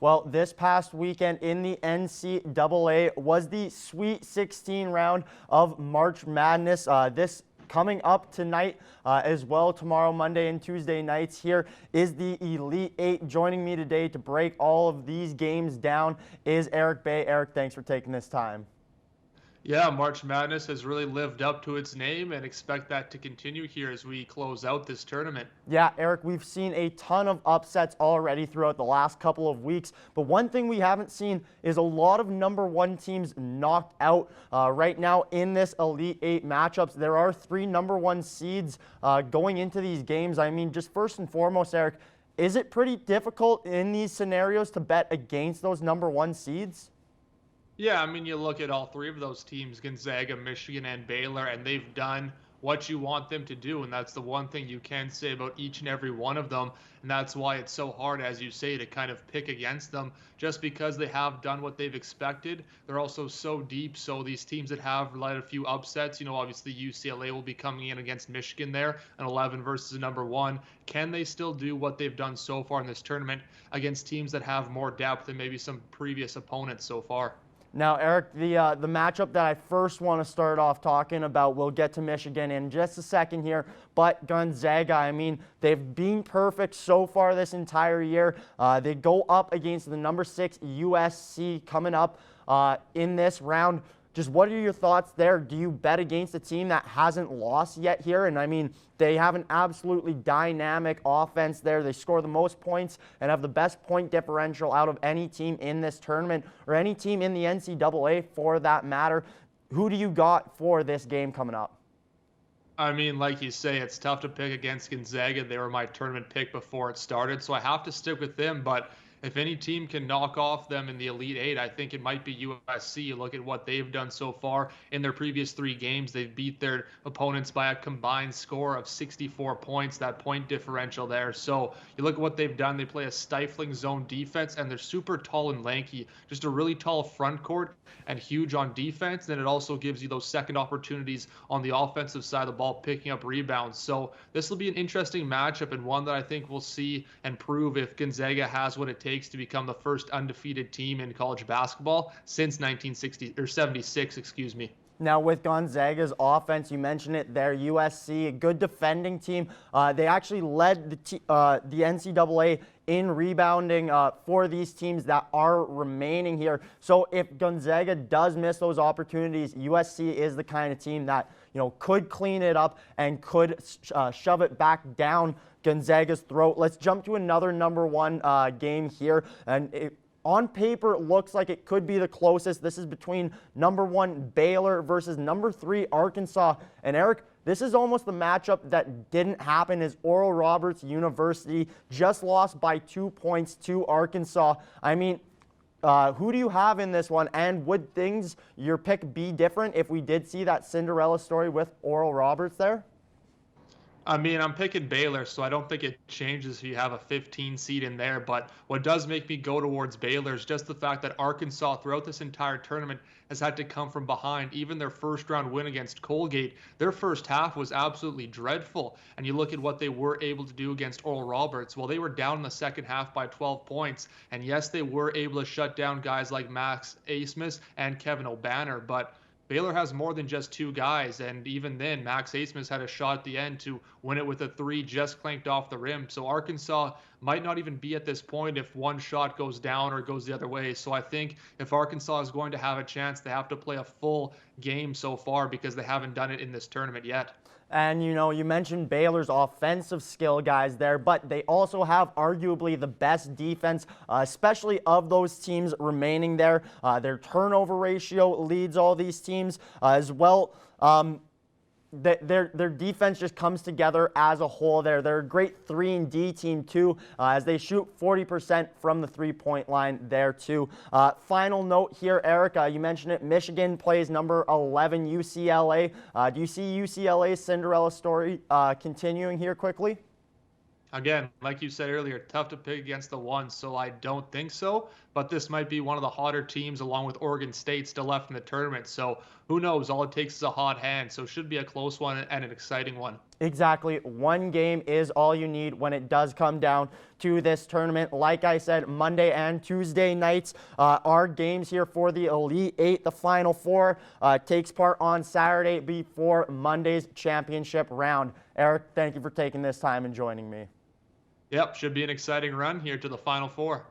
Well, this past weekend in the NCAA was the Sweet 16 round of March Madness. This coming up tonight as well, tomorrow, Monday and Tuesday nights. Here is the Elite Eight. Joining me today to break all of these games down is Erik Bay. Erik, thanks for taking this time. Yeah, March Madness has really lived up to its name and expect that to continue here as we close out this tournament. Yeah, Erik, we've seen a ton of upsets already throughout the last couple of weeks, but one thing we haven't seen is a lot of #1 teams knocked out. Right now in this Elite Eight matchups, there are 3 #1 seeds going into these games. I mean, just first and foremost, Erik, is it pretty difficult in these scenarios to bet against those #1 seeds? Yeah, I mean, you look at all three of those teams, Gonzaga, Michigan, and Baylor, and they've done what you want them to do. And that's the one thing you can say about each and every one of them. And that's why it's so hard, as you say, to kind of pick against them just because they have done what they've expected. They're also so deep. So these teams that have led a few upsets, obviously UCLA will be coming in against Michigan there, an 11 versus a #1. Can they still do what they've done so far in this tournament against teams that have more depth than maybe some previous opponents so far? Now, Erik, the matchup that I first want to start off talking about, we'll get to Michigan in just a second here, but Gonzaga, I mean, they've been perfect so far this entire year. They go up against the #6 USC coming up in this round. Just what are your thoughts there? Do you bet against a team that hasn't lost yet here? And I mean, they have an absolutely dynamic offense there. They score the most points and have the best point differential out of any team in this tournament or any team in the NCAA for that matter. Who do you got for this game coming up? I mean, like you say, it's tough to pick against Gonzaga. They were my tournament pick before it started, so I have to stick with them. But if any team can knock off them in the Elite Eight, I think it might be USC. You look at what they've done so far in their previous 3 games. They've beat their opponents by a combined score of 64 points, that point differential there. So you look at what they've done. They play a stifling zone defense, and they're super tall and lanky. Just a really tall front court and huge on defense. Then it also gives you those second opportunities on the offensive side of the ball, picking up rebounds. So this will be an interesting matchup and one that I think we'll see and prove if Gonzaga has what it takes to become the first undefeated team in college basketball since 1960 or 76, excuse me. Now, with Gonzaga's offense, you mentioned it there, USC, a good defending team. They actually led the NCAA in rebounding for these teams that are remaining here. So if Gonzaga does miss those opportunities, USC is the kind of team that could clean it up and could shove it back down Gonzaga's throat. Let's jump to another #1 game here, and on paper, it looks like it could be the closest. This is between #1 Baylor versus #3 Arkansas. And Erik, this is almost the matchup that didn't happen as Oral Roberts University just lost by 2 points to Arkansas. I mean, who do you have in this one? And would your pick be different if we did see that Cinderella story with Oral Roberts there? I mean, I'm picking Baylor, so I don't think it changes if you have a 15 seed in there. But what does make me go towards Baylor is just the fact that Arkansas, throughout this entire tournament, has had to come from behind. Even their first round win against Colgate, their first half was absolutely dreadful. And you look at what they were able to do against Oral Roberts. Well, they were down in the second half by 12 points. And yes, they were able to shut down guys like Max Abmas and Kevin O'Banner. But Baylor has more than just 2 guys, and even then, Max Abmas had a shot at the end to win it with a 3 just clanked off the rim. So Arkansas might not even be at this point if one shot goes down or goes the other way. So I think if Arkansas is going to have a chance, they have to play a full game so far because they haven't done it in this tournament yet. And, you mentioned Baylor's offensive skill guys there, but they also have arguably the best defense, especially of those teams remaining there. Their turnover ratio leads all these teams as well. Their defense just comes together as a whole there. They're a great 3-and-D team too, as they shoot 40% from the three-point line there too. Final note here, Erik, you mentioned it, Michigan plays #11 UCLA. Do you see UCLA's Cinderella story continuing here quickly? Again, like you said earlier, tough to pick against the ones, so I don't think so. But this might be one of the hotter teams along with Oregon State still left in the tournament. So who knows? All it takes is a hot hand. So it should be a close one and an exciting one. Exactly. One game is all you need when it does come down to this tournament. Like I said, Monday and Tuesday nights are games here for the Elite Eight. The Final Four takes part on Saturday before Monday's championship round. Eric, thank you for taking this time and joining me. Yep, should be an exciting run here to the Final Four.